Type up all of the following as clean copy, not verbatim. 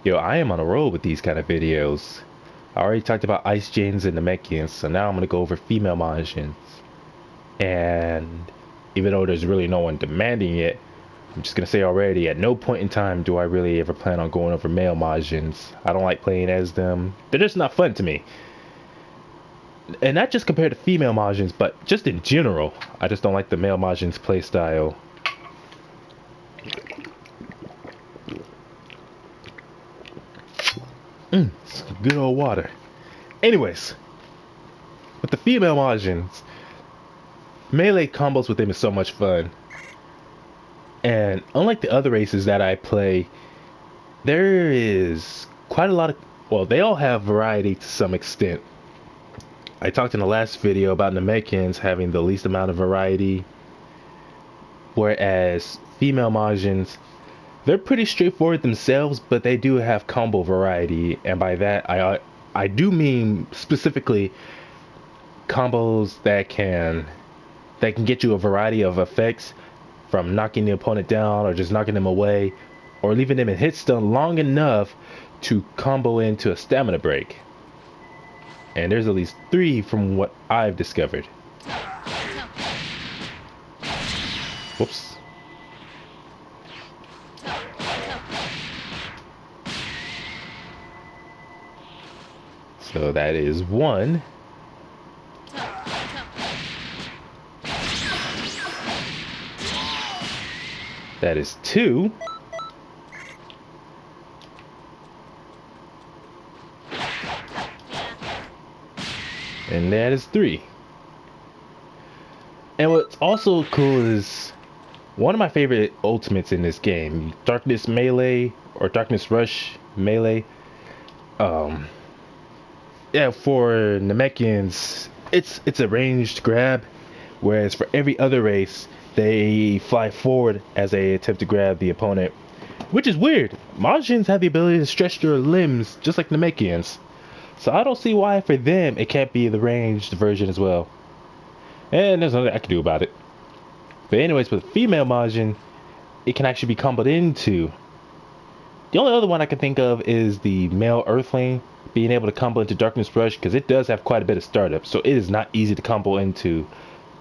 Yo, I am on a roll with these kind of videos. I already talked about Ice Jains and Namekians, so now I'm gonna go over female Majins. And even though there's really no one demanding it, I'm just gonna say already, at no point in time do I really ever plan on going over male Majins. I don't like playing as them. They're just not fun to me. And not just compared to female Majins, but just in general. I just don't like the male Majins playstyle. Some good old water. Anyways, with the female Majins, melee combos with them is so much fun. And unlike the other races that I play, there is quite a lot of, well, they all have variety to some extent. I talked in the last video about Namekians having the least amount of variety, whereas female Majins, they're pretty straightforward themselves, but they do have combo variety, and by that I do mean specifically combos that can get you a variety of effects, from knocking the opponent down or just knocking them away, or leaving them in hit stun long enough to combo into a stamina break. And there's at least 3 from what I've discovered. Whoops. So that is 1. That is 2. And that is 3. And what's also cool is one of my favorite ultimates in this game, Darkness Melee or Darkness Rush Melee. Yeah, for Namekians, it's a ranged grab, whereas for every other race, they fly forward as they attempt to grab the opponent, which is weird. Majins have the ability to stretch their limbs just like Namekians, so I don't see why for them it can't be the ranged version as well. And there's nothing I can do about it. But anyways, with female Majin, it can actually be comboed into. The only other one I can think of is the male Earthling being able to combo into Darkness Rush, because it does have quite a bit of startup, so it is not easy to combo into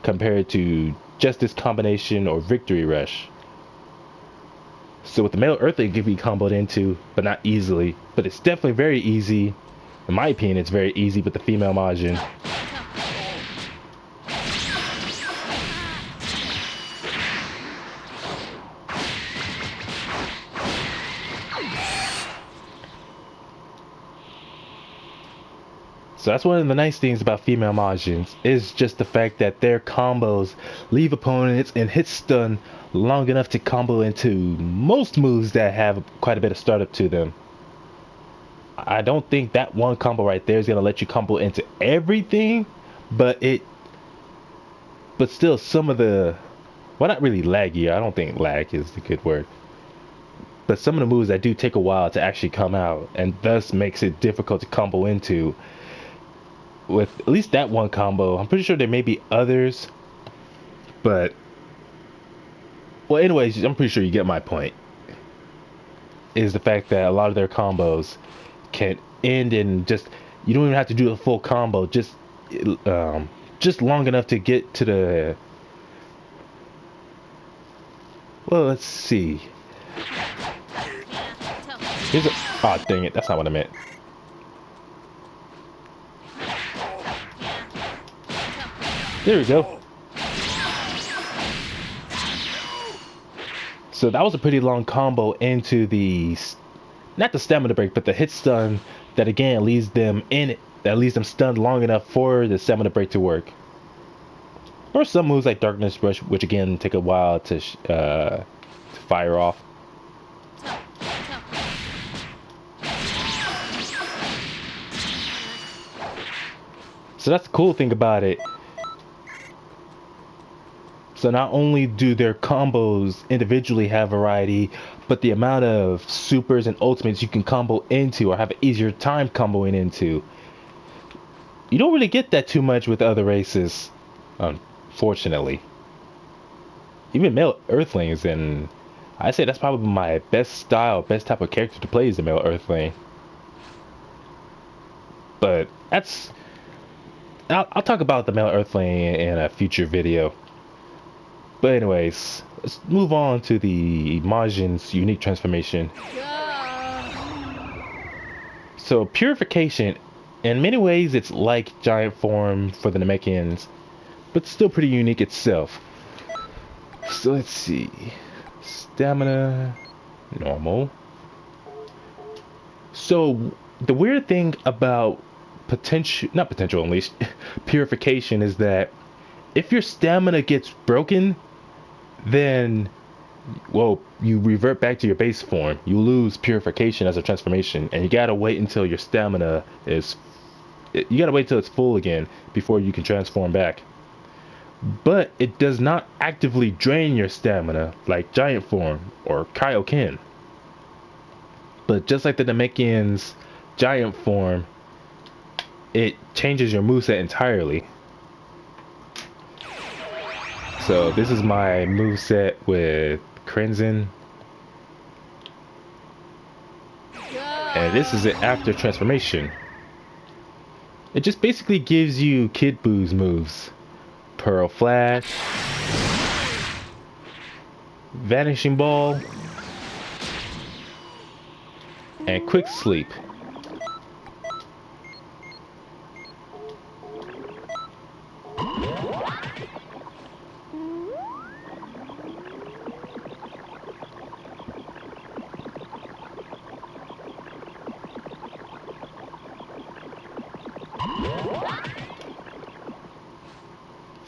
compared to just this combination or Victory Rush. So with the male Earthling, it can be comboed into, but not easily. But it's definitely very easy. In my opinion, it's very easy with the female Majin. So that's one of the nice things about female Majins, is just the fact that their combos leave opponents in hit stun long enough to combo into most moves that have quite a bit of startup to them. I don't think that one combo right there is going to let you combo into everything, but still some of the, well, not really laggy, I don't think lag is the good word, but some of the moves that do take a while to actually come out, and thus makes it difficult to combo into. With at least that one combo, I'm pretty sure there may be others, but, well, anyways, I'm pretty sure you get my point, is the fact that a lot of their combos can end in just, you don't even have to do a full combo, just long enough to get to the, well, let's see, here's a, oh dang it, that's not what I meant. There we go. So that was a pretty long combo into the, not the stamina break, but the hit stun that again leaves them in it, that leaves them stunned long enough for the stamina break to work. Or some moves like Darkness Rush, which again take a while to fire off. So that's the cool thing about it. So not only do their combos individually have variety, but the amount of supers and ultimates you can combo into or have an easier time comboing into, you don't really get that too much with other races, unfortunately. Even male Earthlings and I say that's probably my best style, best type of character to play is the male Earthling. But I'll talk about the male Earthling in a future video. But anyways, let's move on to the Majin's unique transformation. So purification, in many ways it's like giant form for the Namekians, but still pretty unique itself. So let's see. Stamina, normal. So the weird thing about not potential unleashed, purification is that if your stamina gets broken, then, well, you revert back to your base form. You lose purification as a transformation, and you gotta wait until your stamina is, you gotta wait till it's full again before you can transform back. But it does not actively drain your stamina like giant form or Kaioken. But just like the Namekian's giant form, it changes your moveset entirely. So this is my moveset with Crimson. And this is it after transformation. It just basically gives you Kid Boo's moves. Pearl Flash, Vanishing Ball, and Quick Sleep.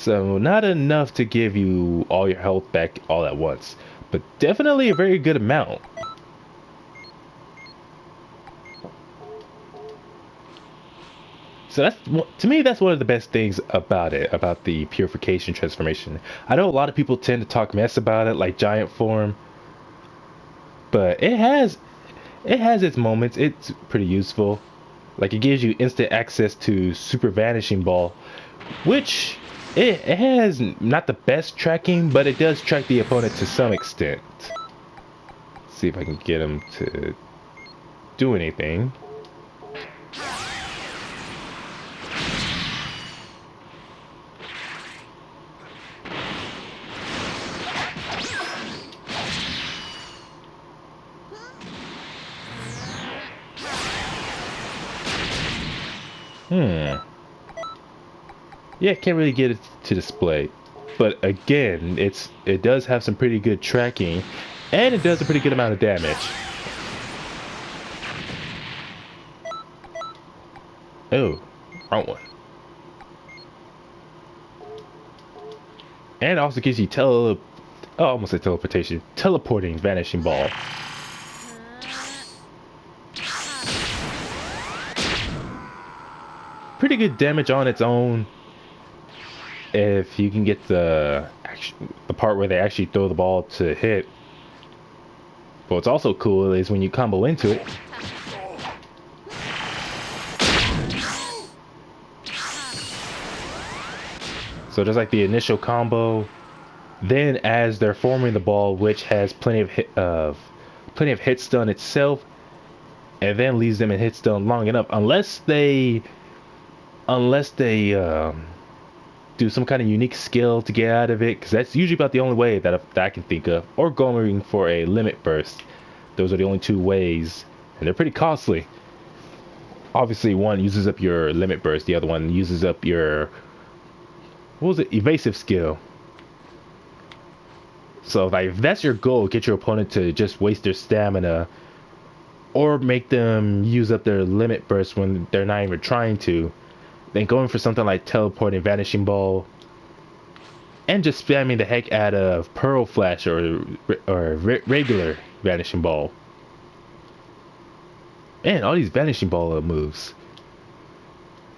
So not enough to give you all your health back all at once, but definitely a very good amount. So that's, to me, that's one of the best things about it, about the purification transformation. I know a lot of people tend to talk mess about it, like giant form, but it has its moments. It's pretty useful. Like it gives you instant access to Super Vanishing Ball, which it has not the best tracking, but it does track the opponent to some extent. Let's see if I can get him to do anything. Yeah, can't really get it to display, but again, it does have some pretty good tracking, and it does a pretty good amount of damage. Oh, wrong one. And it also gives you almost a teleportation, teleporting Vanishing Ball. Pretty good damage on its own. If you can get the part where they actually throw the ball to hit. But what's also cool is when you combo into it. So just like the initial combo, then as they're forming the ball, which has plenty of hit stun itself, and then leaves them in hit stun long enough, unless they do some kind of unique skill to get out of it, because that's usually about the only way that I can think of, or going for a limit burst. Those are the only two ways, and they're pretty costly. Obviously, one uses up your limit burst, the other one uses up your, what was it, evasive skill. So like, if that's your goal, get your opponent to just waste their stamina, or make them use up their limit burst when they're not even trying to, then going for something like teleporting Vanishing Ball, and just spamming the heck out of Pearl Flash or regular Vanishing Ball. And all these Vanishing Ball moves.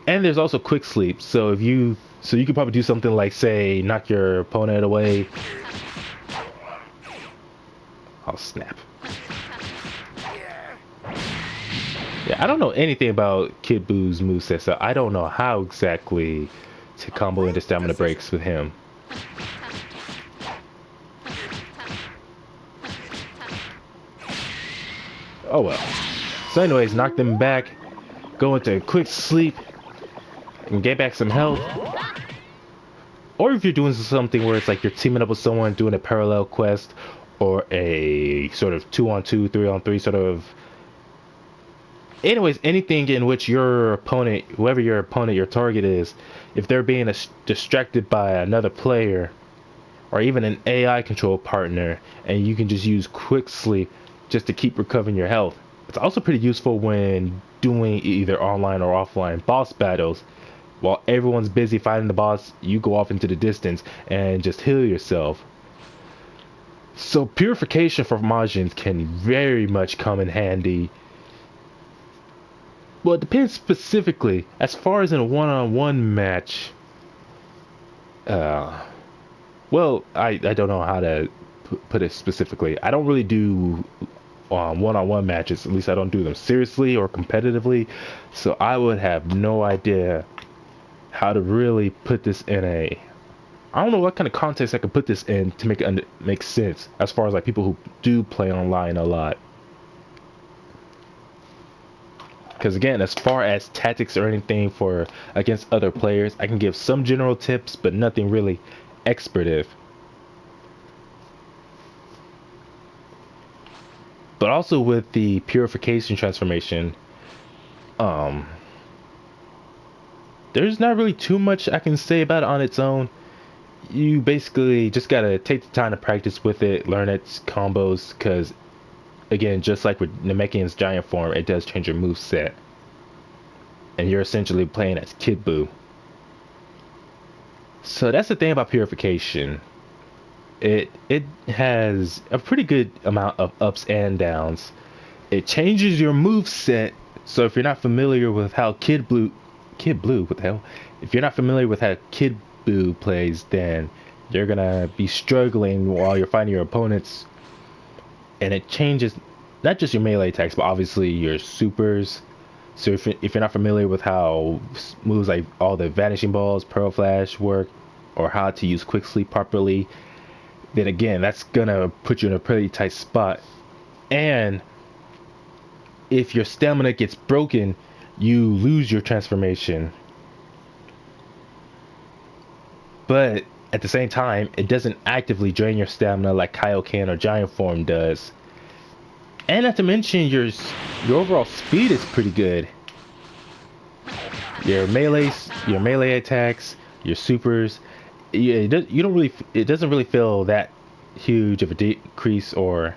And there's also Quick Sleep, so you could probably do something like, say, knock your opponent away. Oh snap. Yeah, I don't know anything about Kid Boo's moveset, so I don't know how exactly to combo into stamina breaks with him. Oh well. So anyways, knock them back, go into a quick sleep, and get back some health. Or if you're doing something where it's like you're teaming up with someone doing a parallel quest or a sort of 2-on-2, 3-on-3 sort of. Anyways, anything in which your opponent, whoever your target is, if they're being distracted by another player or even an AI control partner, and you can just use quick sleep just to keep recovering your health. It's also pretty useful when doing either online or offline boss battles. While everyone's busy fighting the boss, you go off into the distance and just heal yourself. So purification for Majins can very much come in handy. Well, it depends specifically. As far as in a one-on-one match, well, I don't know how to put it specifically. I don't really do one-on-one matches. At least I don't do them seriously or competitively. So I would have no idea how to really put this in a. I don't know what kind of context I could put this in to make it make sense as far as like people who do play online a lot. Because again, as far as tactics or anything for against other players, I can give some general tips, but nothing really expertive. But also with the purification transformation, there's not really too much I can say about it on its own. You basically just gotta take the time to practice with it, learn its combos, because again, just like with Namekian's giant form, it does change your moveset. And you're essentially playing as Kid Buu. So that's the thing about purification. It has a pretty good amount of ups and downs. It changes your moveset. So if you're not familiar with how Kid Buu, what the hell? If you're not familiar with how Kid Buu plays, then you're gonna be struggling while you're fighting your opponents. And it changes not just your melee attacks, but obviously your supers. So if you're not familiar with how moves like all the vanishing balls, pearl flash work, or how to use quick sleep properly, then again, that's gonna put you in a pretty tight spot. And if your stamina gets broken, you lose your transformation. But at the same time, it doesn't actively drain your stamina like Kaioken or Giant Form does. And not to mention, your overall speed is pretty good. Your melee attacks, your supers, it doesn't really feel that huge of a decrease. Or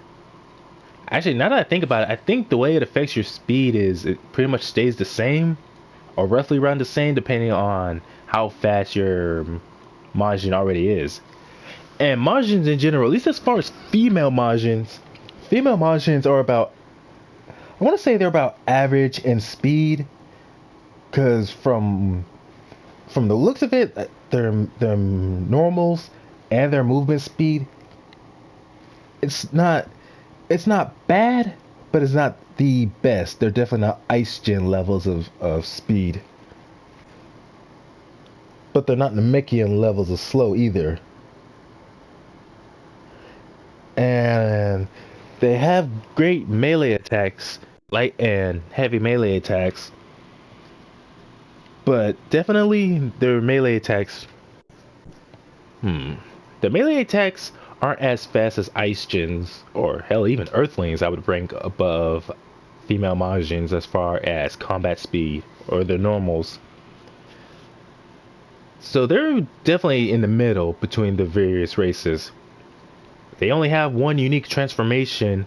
actually, now that I think about it, I think the way it affects your speed is it pretty much stays the same, or roughly around the same, depending on how fast your Majin already is. And Majins in general, at least as far as female Majins are about, I want to say they're about average in speed, because from the looks of it, their normals and their movement speed, it's not bad, but it's not the best. They're definitely not Ice Gen levels of speed, but they're not Namekian levels of slow either. And they have great melee attacks, light and heavy melee attacks, but definitely their melee attacks aren't as fast as Ice Gens, or hell, even Earthlings I would rank above female Majins as far as combat speed, or their normals. So they're definitely in the middle between the various races. They only have one unique transformation,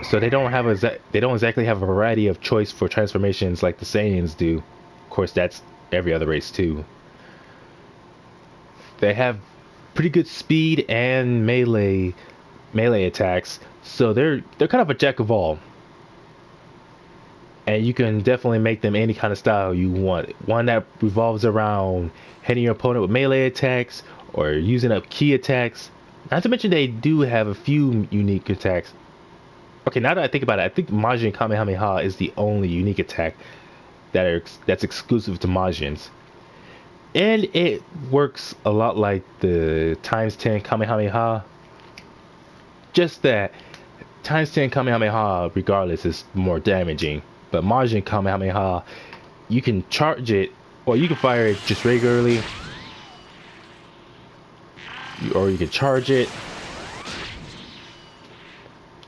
so they don't exactly have a variety of choice for transformations like the Saiyans do. Of course, that's every other race too. They have pretty good speed and melee attacks, so they're kind of a jack of all. And you can definitely make them any kind of style you want. One that revolves around hitting your opponent with melee attacks or using up key attacks. Not to mention they do have a few unique attacks. Okay, now that I think about it, I think Majin Kamehameha is the only unique attack that's exclusive to Majins. And it works a lot like the ×10 Kamehameha. Just that times 10 Kamehameha regardless is more damaging. But Majin Kamehameha, you can charge it, or you can fire it just regularly, or you can charge it.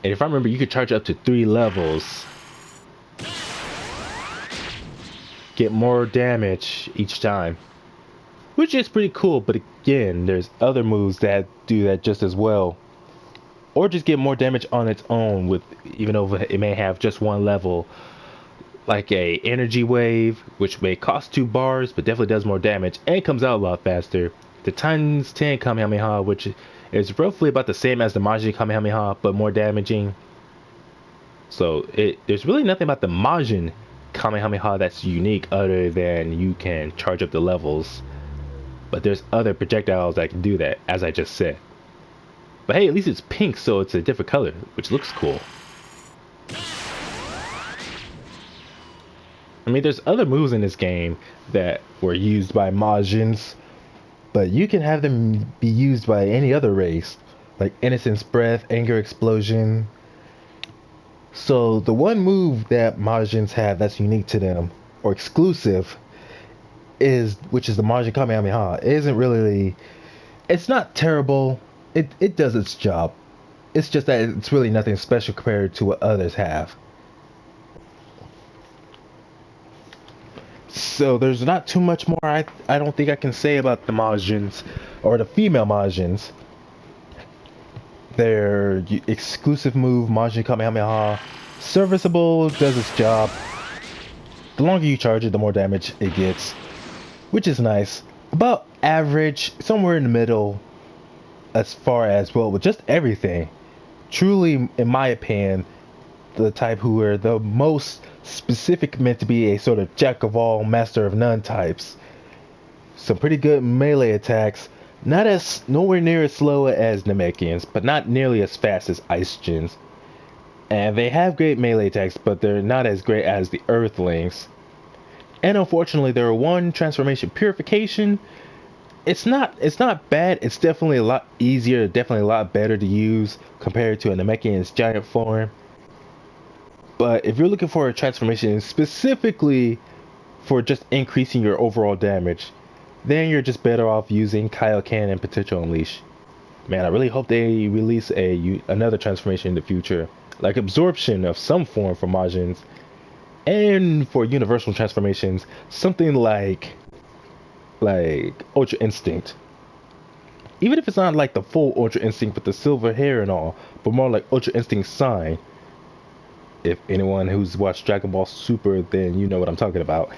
And if I remember, you could charge up to 3 levels. Get more damage each time, which is pretty cool. But again, there's other moves that do that just as well, or just get more damage on its own, with even though it may have just 1 level, like a energy wave, which may cost 2 bars but definitely does more damage and comes out a lot faster. The times 10 Kamehameha, which is roughly about the same as the Majin Kamehameha but more damaging. So there's really nothing about the Majin Kamehameha that's unique other than you can charge up the levels. But there's other projectiles that can do that, as I just said. But hey, at least it's pink, so it's a different color, which looks cool. I mean, there's other moves in this game that were used by Majins, but you can have them be used by any other race, like Innocence Breath, Anger Explosion. So the one move that Majins have that's unique to them, or exclusive, which is the Majin Kamehameha. It's not terrible. It does its job. It's just that it's really nothing special compared to what others have. So there's not too much more I don't think I can say about the Majins, or the female Majins. Their exclusive move, Majin Kamehameha, serviceable, does its job. The longer you charge it, the more damage it gets, which is nice. About average, somewhere in the middle, as far as, well, with just everything. Truly, in my opinion, the type who are the most specific, meant to be a sort of jack of all, master of none types. Some pretty good melee attacks. Nowhere near as slow as Namekians, but not nearly as fast as Ice Gens. And they have great melee attacks, but they're not as great as the Earthlings. And unfortunately, there are one transformation, Purification. It's not bad. It's definitely a lot easier, definitely a lot better to use compared to a Namekian's giant form. But if you're looking for a transformation specifically for just increasing your overall damage, then you're just better off using Kaioken and Potential Unleash. Man, I really hope they release another transformation in the future, like Absorption of some form for Majins, and for universal transformations, something like Ultra Instinct. Even if it's not like the full Ultra Instinct with the silver hair and all, but more like Ultra Instinct Sign. If anyone who's watched Dragon Ball Super, then you know what I'm talking about.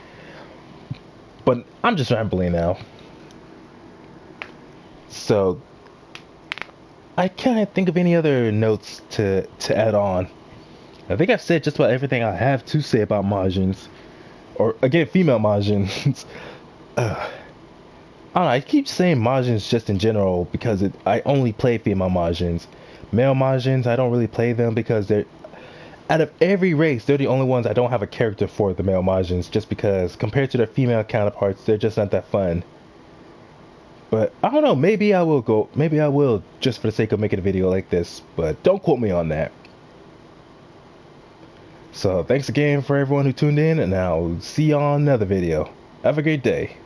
But I'm just rambling now. So I can't think of any other notes to add on. I think I've said just about everything I have to say about Majins. Or again, female Majins. I don't know, I keep saying Majins just in general because I only play female Majins. Male Majins, I don't really play them because out of every race, they're the only ones I don't have a character for, the male Majins, just because compared to their female counterparts, they're just not that fun. But I don't know, maybe I will just for the sake of making a video like this, but don't quote me on that. So thanks again for everyone who tuned in, and I'll see you on another video. Have a great day.